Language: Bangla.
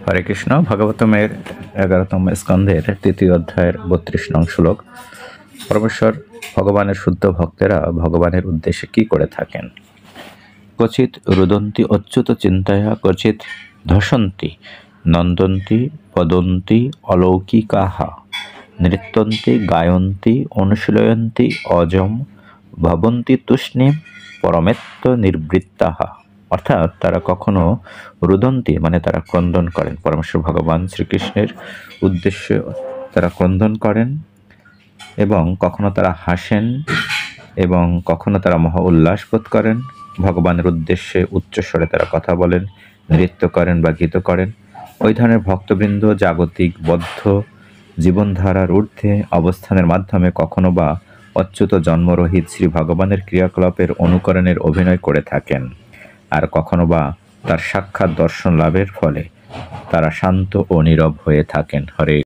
হরে কৃষ্ণ। ভাগবতমের 11তম স্কন্ধের 3য় অধ্যায়ের 32 নং শ্লোক। পরমেশ্বর ভগবানের শুদ্ধ ভক্তেরা ভগবানের উদ্দেশ্যে কি করে থাকেন? ক্বচিৎ রুদন্তি অচ্যুত চিন্তায়া, ক্বচিৎ ধসন্তি নন্দন্তি পদন্তি অলৌকিকাহা, নৃত্যন্তি গায়ন্তি অনুশীলয়ন্তি অজম, ভবন্তি তুষ্ণীম পরমেত্য নির্বৃত্তাহা। অর্থাৎ তারা কখনো রুদন্তি মানে তারা ক্রন্দন করেন, পরমেশ্বর ভগবান শ্রীকৃষ্ণের উদ্দেশ্যে তারা ক্রন্দন করেন, এবং কখনো তারা হাসেন, এবং কখনো তারা মহা উল্লাস বোধ করেন। ভগবানের উদ্দেশ্যে উচ্চস্বরে তারা কথা বলেন, নৃত্য করেন বা গীত করেন। ওই ধরনের ভক্তবৃন্দ জাগতিক বদ্ধ জীবনধারার ঊর্ধ্বে অবস্থানের মাধ্যমে কখনো বা অচ্যুত জন্মরহিত শ্রী ভগবানের ক্রিয়াকলাপের অনুকরণের অভিনয় করে থাকেন, আর কখনো বা তার সাক্ষাৎ দর্শন লাভের ফলে তারা শান্ত ও নীরব হয়ে থাকেন। হরে